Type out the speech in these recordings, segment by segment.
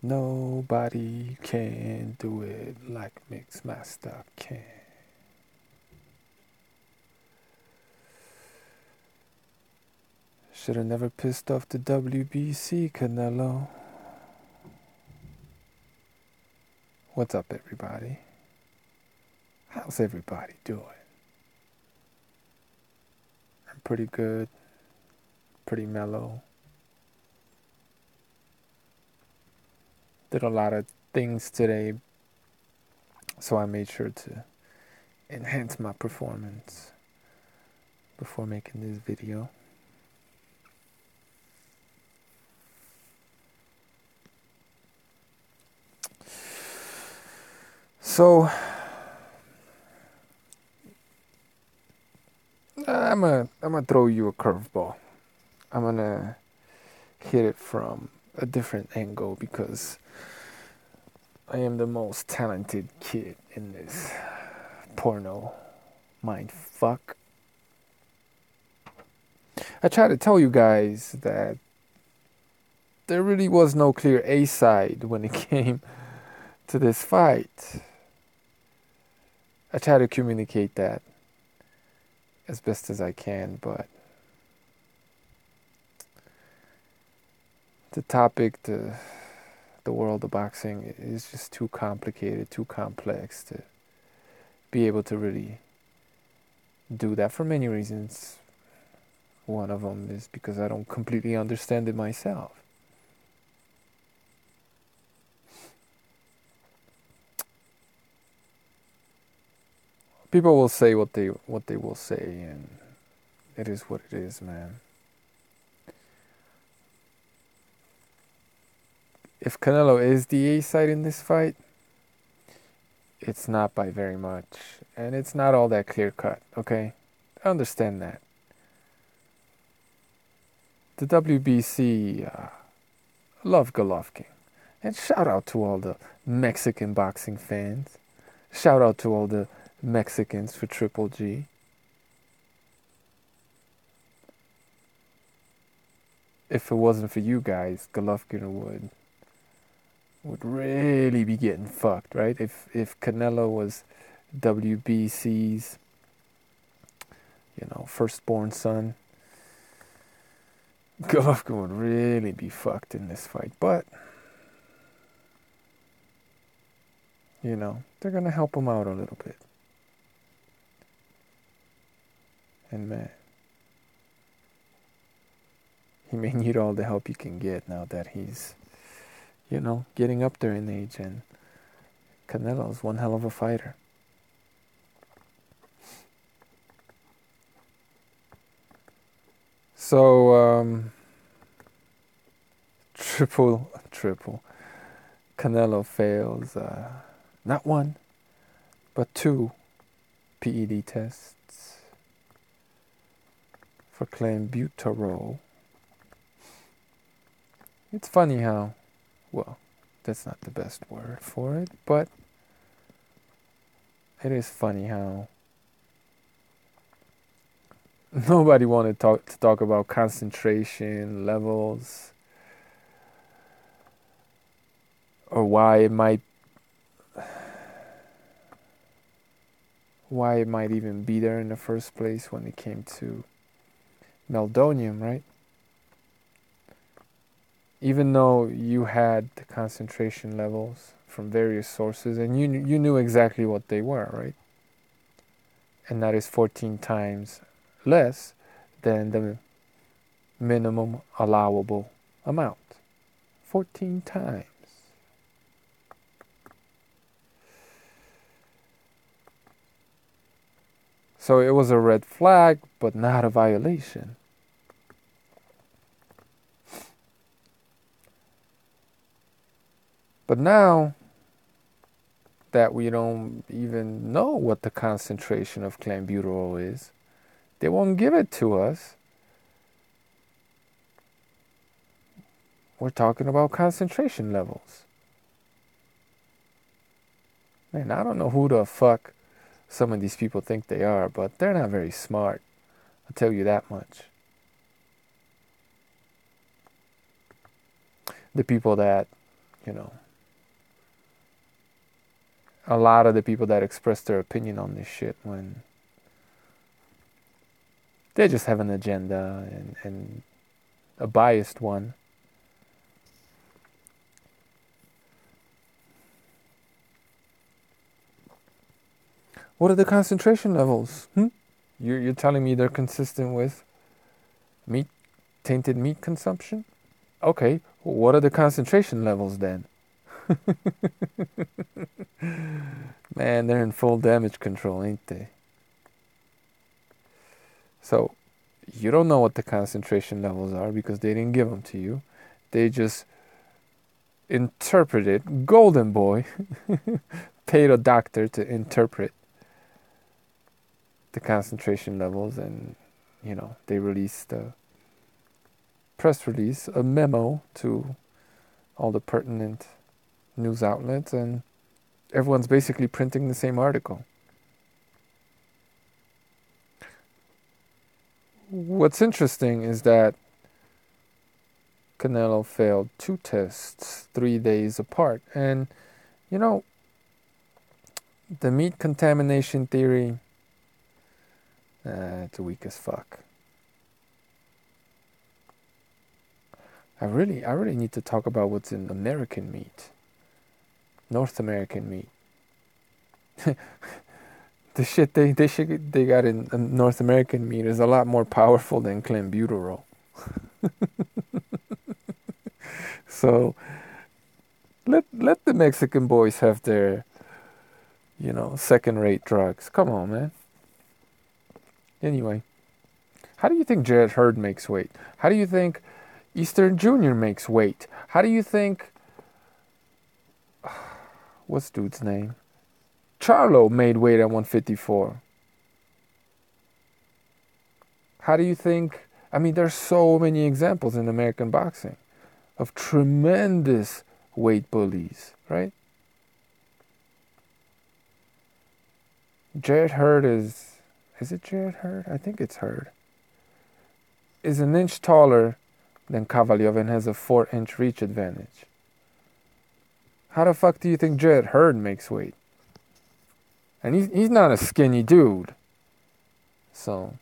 Nobody can do it like Mixmaster can. Should have never pissed off the WBC, Canelo. What's up, everybody? How's everybody doing? I'm pretty good, pretty mellow. Did a lot of things today, so I made sure to enhance my performance before making this video. So I'm gonna throw you a curveball. I'm gonna hit it from a different angle because I am the most talented kid in this porno mind fuck. I try to tell you guys that there really was no clear A side when it came to this fight. I try to communicate that as best as I can, but the topic, the world of boxing is just too complicated, too complex to be able to really do that for many reasons. One of them is because I don't completely understand it myself. People will say what they will say, and it is what it is, man. If Canelo is the A side in this fight, it's not by very much, and it's not all that clear cut. Okay, I understand that. The WBC love Golovkin, and shout out to all the Mexican boxing fans. Shout out to all the Mexicans for Triple G. If it wasn't for you guys, Golovkin would really be getting fucked, right? If Canelo was WBC's, firstborn son, Golovkin would really be fucked in this fight. But they're gonna help him out a little bit. And man, he may need all the help he can get now that he's, getting up there in age, and Canelo's one hell of a fighter. So, triple. Canelo fails, not one, but two PED tests for clenbuterol. It's funny how, well, that's not the best word for it, but it is funny how nobody wanted to talk about concentration levels or why it might even be there in the first place when it came to meldonium, right? Even though you had the concentration levels from various sources and you knew exactly what they were, right? And that is 14 times less than the minimum allowable amount. 14 times. So it was a red flag, but not a violation. But now that we don't even know what the concentration of clenbuterol is, they won't give it to us. We're talking about concentration levels. Man, I don't know who the fuck some of these people think they are, but they're not very smart. I'll tell you that much. The people that you know, a lot of the people that express their opinion on this shit when they just have an agenda and a biased one. What are the concentration levels? You're telling me they're consistent with meat, tainted meat consumption? Okay, what are the concentration levels then? Man, they're in full damage control, ain't they? So, you don't know what the concentration levels are because they didn't give them to you. They just interpret it. Golden boy paid a doctor to interpret the concentration levels, and they released a press release, a memo to all the pertinent news outlets, and everyone's basically printing the same article. What's interesting is that Canelo failed 2 tests 3 days apart, and the meat contamination theory, it's weak as fuck. I really need to talk about what's in American meat, North American meat. The shit they got in North American meat is a lot more powerful than clenbuterol. So let the Mexican boys have their second-rate drugs. Come on, man. Anyway, how do you think Jared Hurd makes weight? How do you think Eastern Jr. makes weight? How do you think what's dude's name? Charlo made weight at 154. How do you think? I mean, there's so many examples in American boxing of tremendous weight bullies, right? Jared Hurd is it Jared Hurd? I think it's Hurd. Is an inch taller than Kovalev and has a 4-inch reach advantage. How the fuck do you think Jared Hurd makes weight? And he's not a skinny dude. So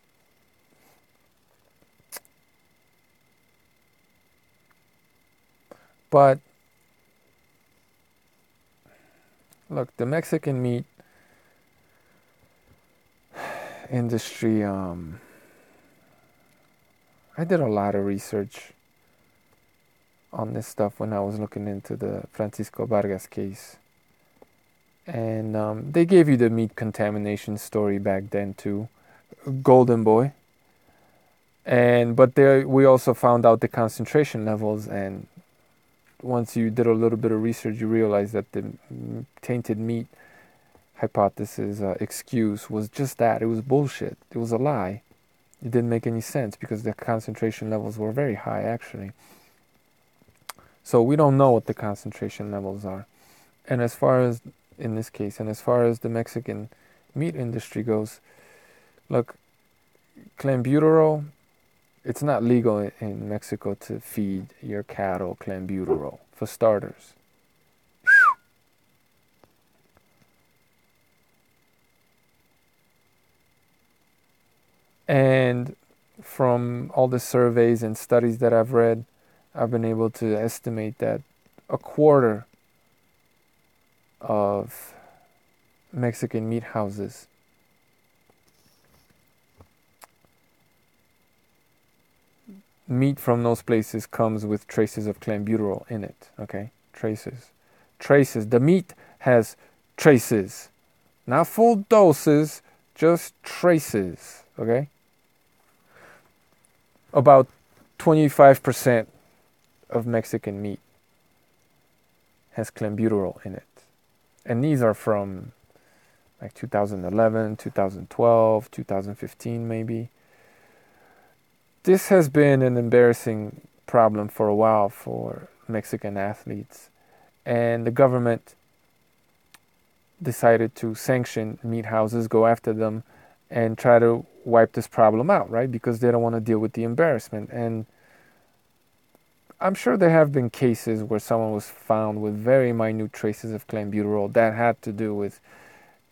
but look, the Mexican meat industry, I did a lot of research on this stuff when I was looking into the Francisco Vargas case. And they gave you the meat contamination story back then too. Golden boy. But we also found out the concentration levels, and once you did a little bit of research, you realized that the tainted meat hypothesis excuse was just that. It was bullshit. It was a lie. It didn't make any sense because the concentration levels were very high, actually. So we don't know what the concentration levels are. And as far as, in this case, and as far as the Mexican meat industry goes, look, clenbuterol, it's not legal in Mexico to feed your cattle clenbuterol, for starters. And from all the surveys and studies that I've read, I've been able to estimate that a quarter of Mexican meat houses meat from those places comes with traces of clenbuterol in it. Okay, traces. The meat has traces, not full doses, just traces. Okay, about 25% of Mexican meat has clenbuterol in it, and these are from like 2011, 2012, 2015 maybe. This has been an embarrassing problem for a while for Mexican athletes, and the government decided to sanction meat houses, go after them, and try to wipe this problem out, right? Because they don't want to deal with the embarrassment. And I'm sure there have been cases where someone was found with very minute traces of clenbuterol that had to do with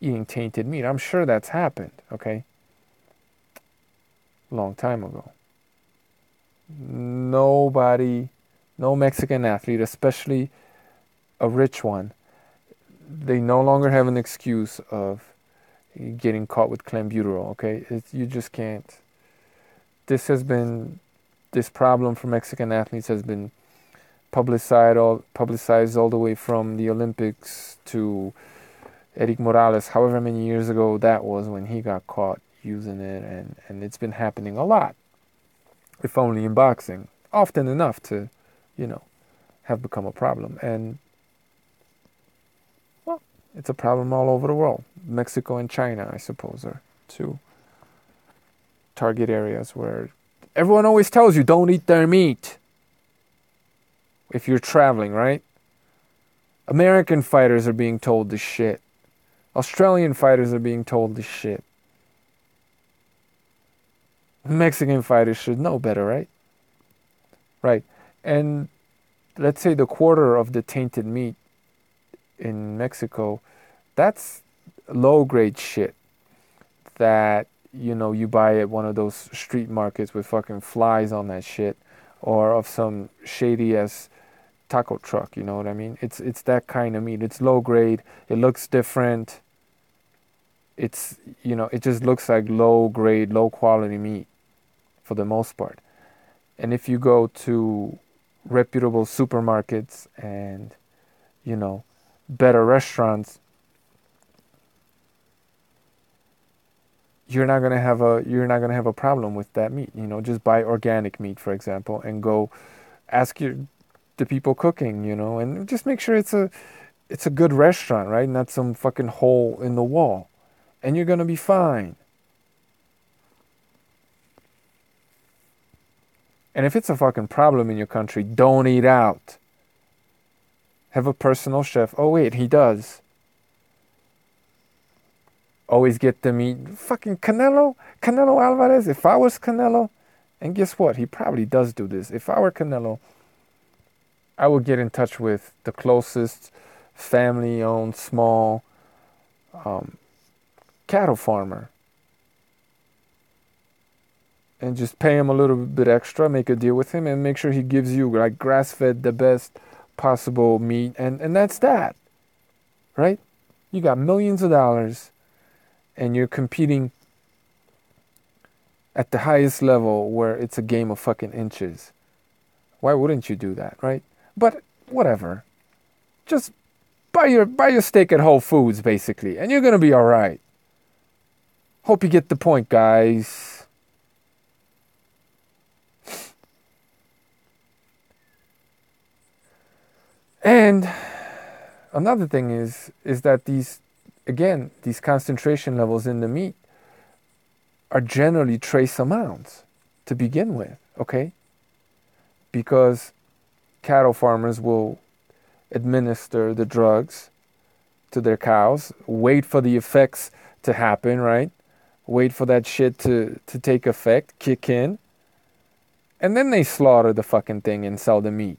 eating tainted meat. I'm sure that's happened, okay? Long time ago. Nobody, no Mexican athlete, especially a rich one, they no longer have an excuse of getting caught with clenbuterol, okay? You just can't. This problem for Mexican athletes has been publicized all the way from the Olympics to Eric Morales, however many years ago that was when he got caught using it, and it's been happening a lot, if only in boxing, often enough to, you know, have become a problem. And, well, it's a problem all over the world. Mexico and China, I suppose, are two target areas where everyone always tells you don't eat their meat if you're traveling, right? American fighters are being told this shit. Australian fighters are being told this shit. Mexican fighters should know better, right? Right. And let's say the quarter of the tainted meat in Mexico, that's low grade shit that, you know, you buy at one of those street markets with fucking flies on that shit, or of some shady ass taco truck, you know what I mean? It's that kind of meat. It's low grade. It looks different. It's, you know, it just looks like low grade, low quality meat for the most part. And if you go to reputable supermarkets and, you know, better restaurants, you're not gonna have a problem with that meat. You know, just buy organic meat, for example, and go ask the people cooking, you know, and just make sure it's a good restaurant, right? Not some fucking hole in the wall. And you're gonna be fine. And if it's a fucking problem in your country, don't eat out. Have a personal chef. Oh wait, he does. Always get the meat. Fucking Canelo Alvarez. If I was Canelo, and guess what? He probably does do this. If I were Canelo, I would get in touch with the closest family-owned small cattle farmer and just pay him a little bit extra, make a deal with him, and make sure he gives you like grass-fed, the best possible meat, and that's that, right? You got millions of dollars, and you're competing at the highest level where it's a game of fucking inches. Why wouldn't you do that, right? But whatever. Just buy your steak at Whole Foods, basically, and you're gonna be all right. Hope you get the point, guys. And another thing is that these concentration levels in the meat are generally trace amounts to begin with, okay? Because cattle farmers will administer the drugs to their cows, wait for the effects to happen, right? Wait for that shit to take effect, kick in, and then they slaughter the fucking thing and sell the meat.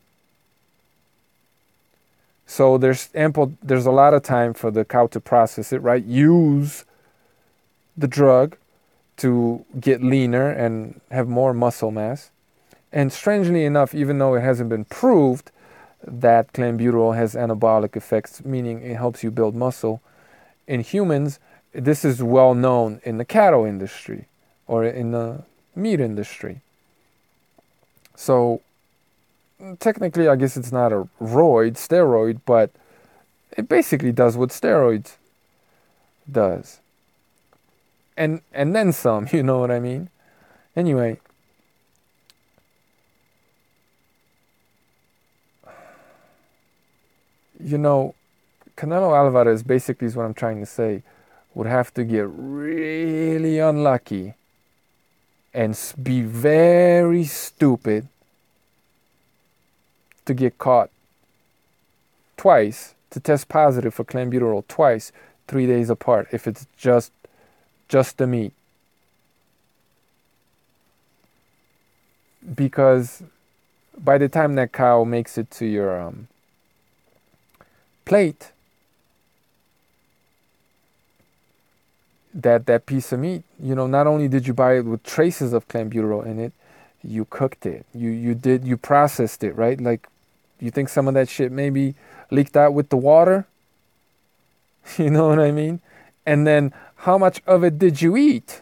So there's a lot of time for the cow to process it, right? Use the drug to get leaner and have more muscle mass. And strangely enough, even though it hasn't been proved that clenbuterol has anabolic effects, meaning it helps you build muscle, in humans, this is well known in the cattle industry or in the meat industry. So technically, I guess it's not a steroid, but it basically does what steroids does. And then some, you know what I mean? Anyway, you know, Canelo Alvarez, basically is what I'm trying to say, would have to get really unlucky and be very stupid to get caught twice, to test positive for clenbuterol twice, 3 days apart, if it's just the meat. Because by the time that cow makes it to your plate, that piece of meat, not only did you buy it with traces of clenbuterol in it, you cooked it. You processed it, right? Like, you think some of that shit maybe leaked out with the water? You know what I mean? And then how much of it did you eat?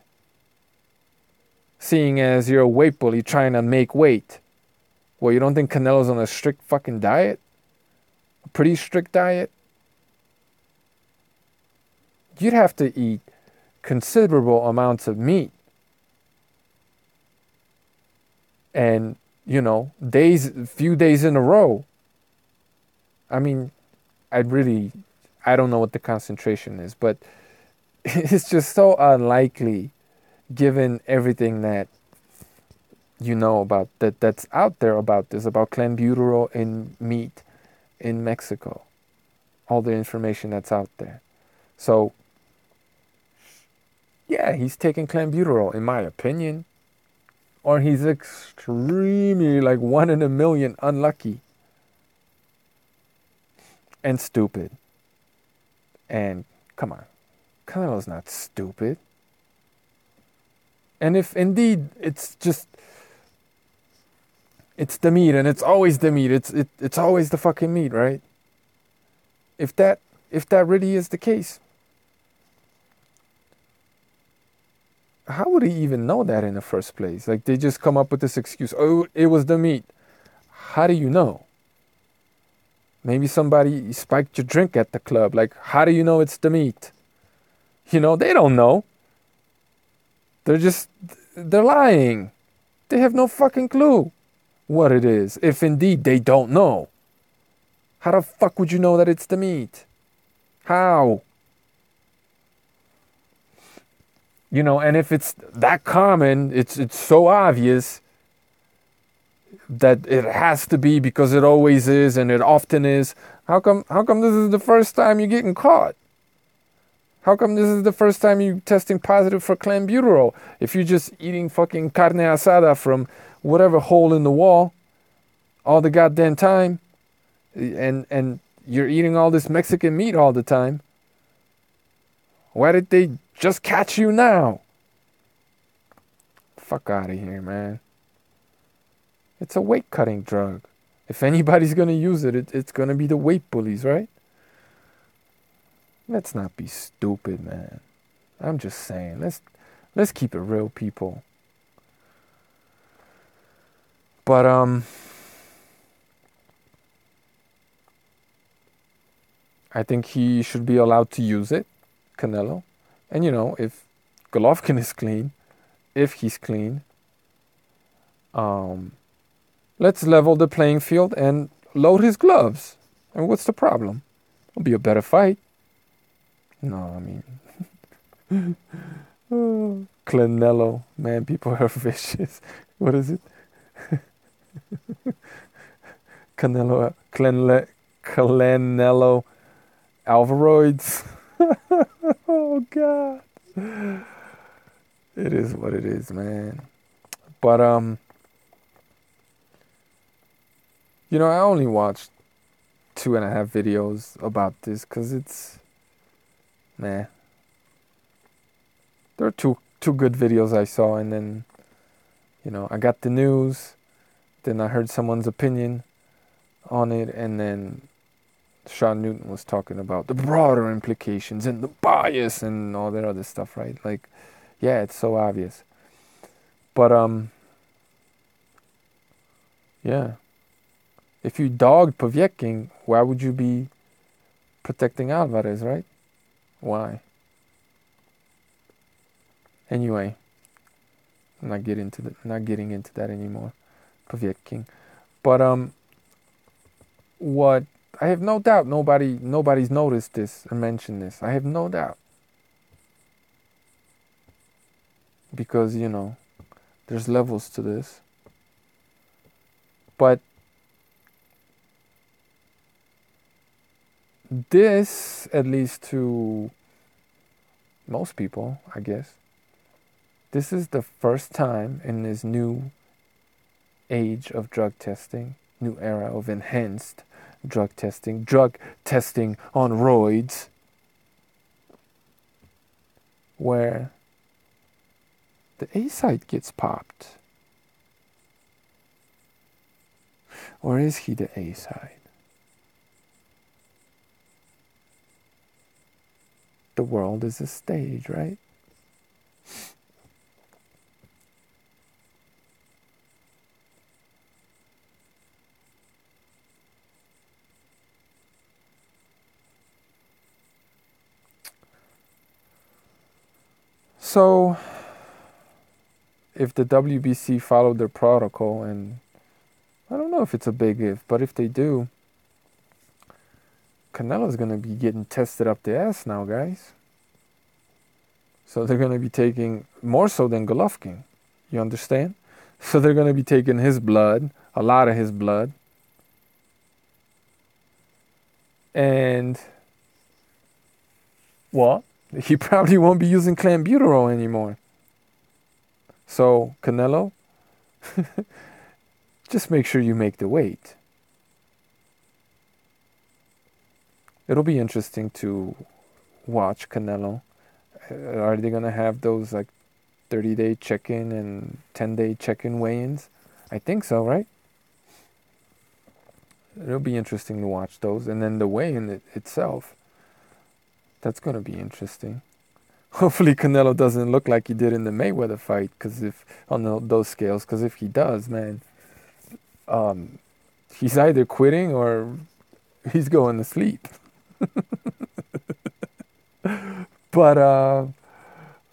Seeing as you're a weight bully trying to make weight. Well, you don't think Canelo's on a strict fucking diet? A pretty strict diet? You'd have to eat considerable amounts of meat. And, few days in a row. I mean, I don't know what the concentration is, but it's just so unlikely given everything that about that's out there about this, about clenbuterol in meat in Mexico. All the information that's out there. So, yeah, he's taking clenbuterol, in my opinion. Or he's extremely, like 1 in a million, unlucky. And stupid. And, come on, Canelo's not stupid. And if indeed it's the meat, and it's always the meat, it's always the fucking meat, right? If that really is the case, how would he even know that in the first place? Like, they just come up with this excuse, oh, it was the meat. How do you know? Maybe somebody spiked your drink at the club. Like, how do you know it's the meat? They don't know. They're lying. They have no fucking clue what it is, if indeed they don't know. How the fuck would you know that it's the meat? How? And if it's that common, it's so obvious that it has to be because it always is and it often is. How come this is the first time you're getting caught? How come this is the first time you're testing positive for clenbuterol? If you're just eating fucking carne asada from whatever hole in the wall all the goddamn time, and you're eating all this Mexican meat all the time, why did they just catch you now? Fuck out of here, man. It's a weight cutting drug. If anybody's gonna use it, it's gonna be the weight bullies, right? Let's not be stupid, man. I'm just saying. Let's keep it real, people. But I think he should be allowed to use it, Canelo. And if Golovkin is clean, if he's clean, let's level the playing field and load his gloves. And what's the problem? It'll be a better fight. No, I mean, Canelo, man, people are vicious. What is it? Canelo Alvaroids. Oh God. It is what it is, man. But I only watched 2.5 videos about this because it's, man. There are two good videos I saw, and then I got the news, then I heard someone's opinion on it, and then Sean Newton was talking about the broader implications and the bias and all that other stuff, right? Like, yeah, it's so obvious. But yeah. If you dogged Povetkin, why would you be protecting Alvarez, right? Why? Anyway, I'm not getting into that anymore. Povetkin. But what I have no doubt nobody's noticed this or mentioned this. I have no doubt. Because, there's levels to this. But this, at least to most people, I guess, this is the first time in this new age of drug testing, new era of enhanced drug testing on roids, where the A side gets popped. Or is he the A side? The world is a stage, right? So, if the WBC followed their protocol, and I don't know if it's a big if, but if they do, Canelo's going to be getting tested up the ass now, guys. So they're going to be taking more so than Golovkin. You understand? So they're going to be taking his blood, a lot of his blood. And, well, he probably won't be using clenbuterol anymore. So, Canelo, just make sure you make the weight. It'll be interesting to watch Canelo. Are they going to have those like 30-day check-in and 10-day check-in weigh-ins? I think so, right? It'll be interesting to watch those. And then the weigh-in itself, that's going to be interesting. Hopefully Canelo doesn't look like he did in the Mayweather fight, because if on those scales, because if he does, man, he's either quitting or he's going to sleep. But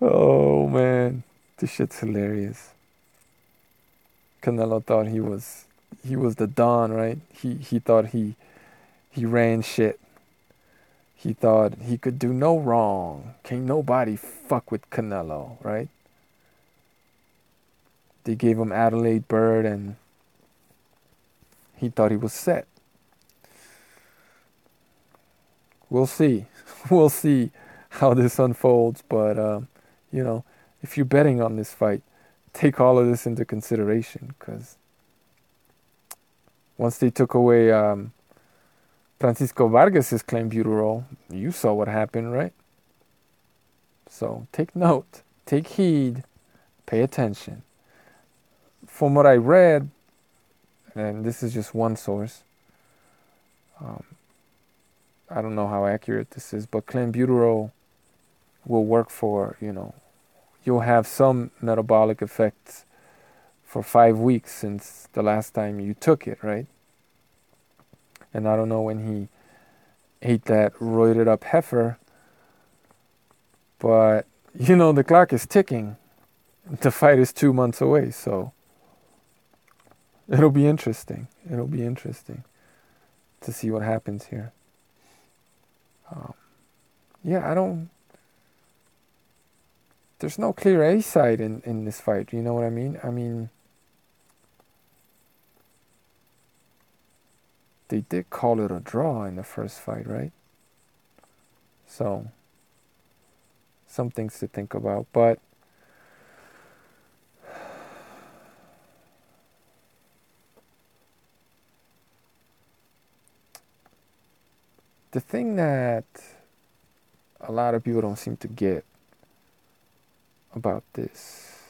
oh man, this shit's hilarious. Canelo thought he was the Don, right? He thought he ran shit. He thought he could do no wrong. Can't nobody fuck with Canelo, right? They gave him Adelaide Bird and he thought he was set. We'll see. We'll see how this unfolds, but you know, if you're betting on this fight, take all of this into consideration, because once they took away Francisco Vargas's clenbuterol, you saw what happened, right? So take note, take heed, pay attention. From what I read, and this is just one source, I don't know how accurate this is, but clenbuterol will work for, you'll have some metabolic effects for 5 weeks since the last time you took it, right? And I don't know when he ate that roided up heifer, but the clock is ticking. The fight is 2 months away, so it'll be interesting. It'll be interesting to see what happens here. There's no clear A side in this fight, you know what I mean? I mean, they did call it a draw in the first fight, right? So, some things to think about, but the thing that a lot of people don't seem to get about this,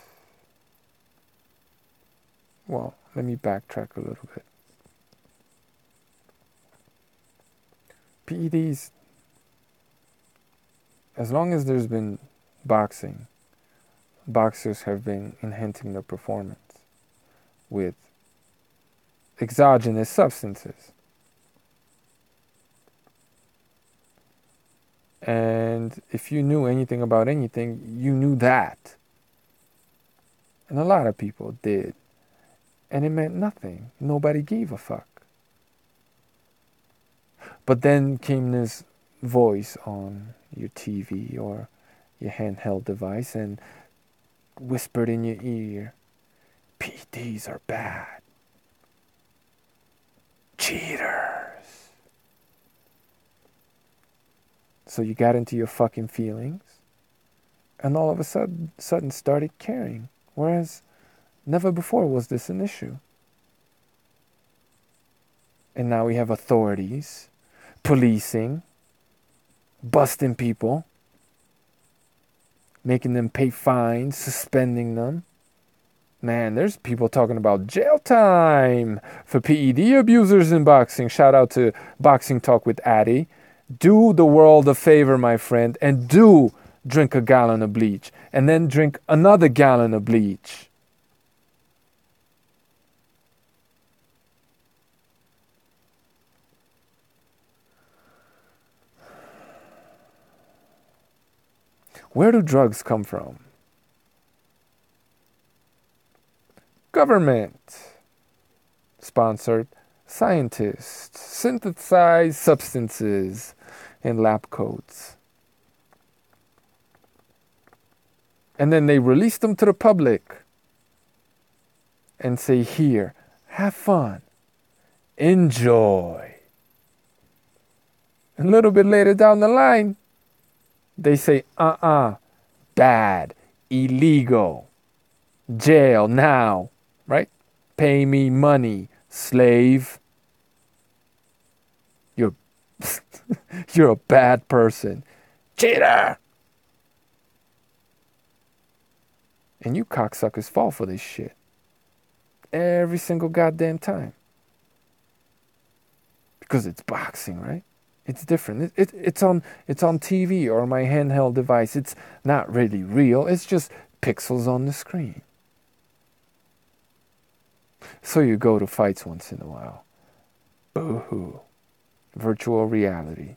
well, let me backtrack a little bit. PEDs, as long as there's been boxing, boxers have been enhancing their performance with exogenous substances. And if you knew anything about anything, you knew that. And a lot of people did. And it meant nothing. Nobody gave a fuck. But then came this voice on your TV or your handheld device and whispered in your ear, PEDs are bad. Cheaters. So you got into your fucking feelings and all of a sudden started caring. Whereas never before was this an issue. And now we have authorities, policing, busting people, making them pay fines, suspending them. Man, there's people talking about jail time for PED abusers in boxing. Shout out to Boxing Talk with Addy. Do the world a favor, my friend, and do drink a gallon of bleach. And then drink another gallon of bleach. Where do drugs come from? Government sponsored scientists synthesize substances in lab coats. And then they release them to the public and say, here, have fun, enjoy. A little bit later down the line, they say, bad, illegal, jail now, right? Pay me money, slave. You're you're a bad person. Cheater! And you cocksuckers fall for this shit. Every single goddamn time. Because it's boxing, right? It's different. It's on TV or my handheld device. It's not really real. It's just pixels on the screen. So you go to fights once in a while. Boo-hoo. Virtual reality.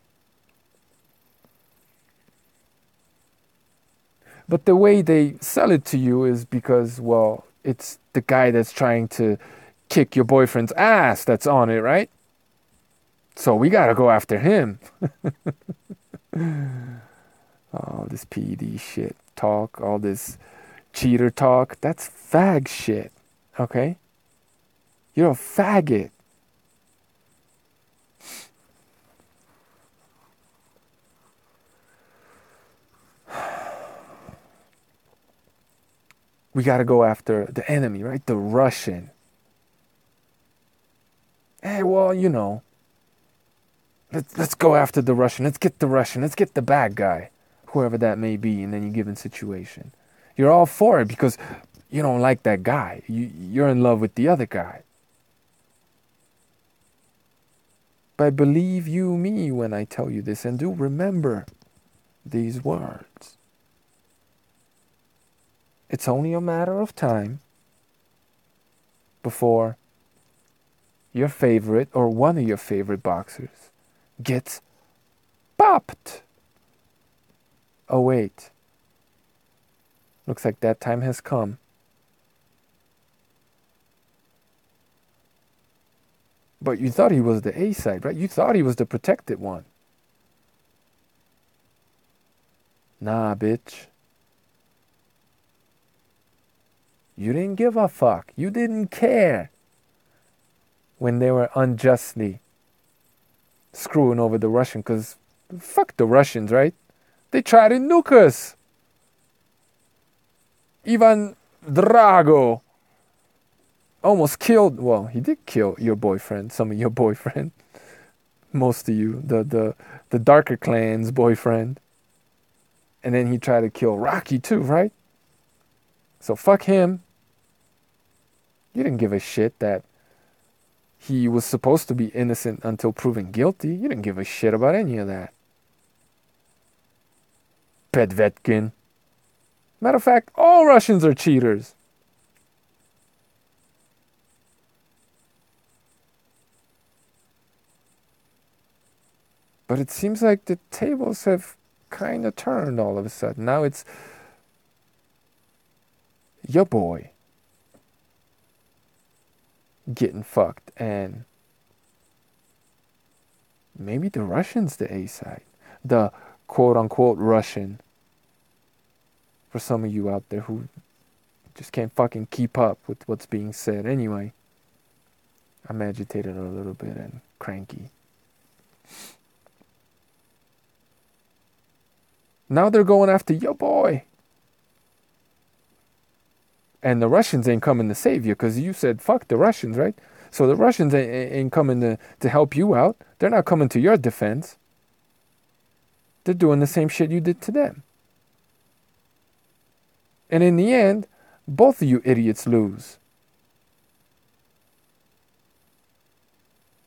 But the way they sell it to you is because, well, it's the guy that's trying to kick your boyfriend's ass that's on it, right? So we gotta go after him. All this PED shit talk, all this cheater talk, that's fag shit, okay? You're a faggot. We gotta go after the enemy, right? The Russian. Hey, well, you know, let's go after the Russian. Let's get the Russian. Let's get the bad guy, whoever that may be in any given situation. You're all for it because you don't like that guy. You're in love with the other guy. But believe you me when I tell you this, and do remember these words. It's only a matter of time before your favorite or one of your favorite boxers gets popped. Oh wait, looks like that time has come. But you thought he was the A side, right? You thought he was the protected one. Nah, bitch. You didn't give a fuck. You didn't care when they were unjustly screwing over the Russian, because fuck the Russians, right? They tried to nuke us. Ivan Drago almost killed, well, he did kill your boyfriend, some of your boyfriend. Most of you, the darker clan's boyfriend. And then he tried to kill Rocky too, right? So fuck him. You didn't give a shit that he was supposed to be innocent until proven guilty. You didn't give a shit about any of that. Pedvedkin. Matter of fact, all Russians are cheaters. But it seems like the tables have kind of turned all of a sudden. Now it's your boy getting fucked, and maybe the Russian's the A side. The quote-unquote Russian. For some of you out there who just can't fucking keep up with what's being said. Anyway, I'm agitated a little bit and cranky. Now they're going after your boy. And the Russians ain't coming to save you because you said fuck the Russians, right? So the Russians ain't coming to help you out. They're not coming to your defense. They're doing the same shit you did to them. And in the end, both of you idiots lose.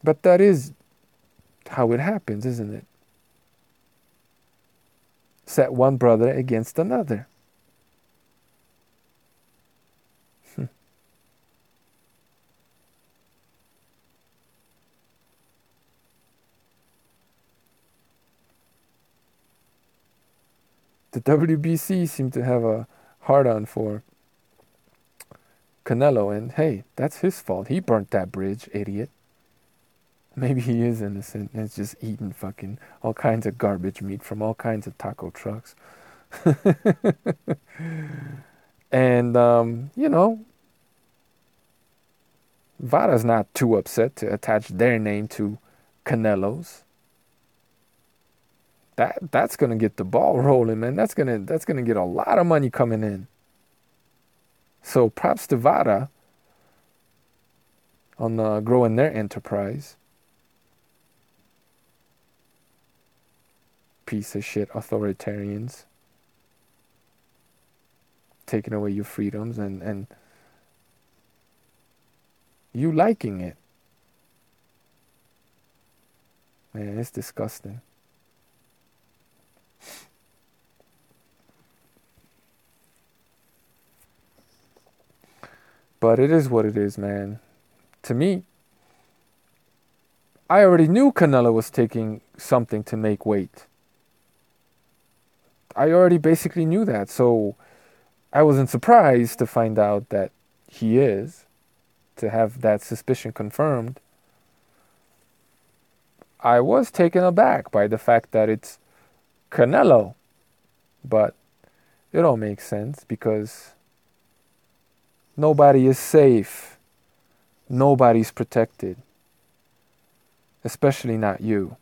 But that is how it happens, isn't it? Set one brother against another. The WBC seemed to have a hard-on for Canelo, and hey, that's his fault. He burnt that bridge, idiot. Maybe he is innocent and is just eating fucking all kinds of garbage meat from all kinds of taco trucks. And, Vada's not too upset to attach their name to Canelo's. That's gonna get the ball rolling, man. That's gonna get a lot of money coming in. So props to Vada on growing their enterprise. Piece of shit authoritarians taking away your freedoms and you liking it. Man, it's disgusting. But it is what it is, man. To me, I already knew Canelo was taking something to make weight. I already basically knew that, so I wasn't surprised to find out that he is, to have that suspicion confirmed. I was taken aback by the fact that it's Canelo, but it all makes sense because nobody is safe. Nobody's protected. Especially not you.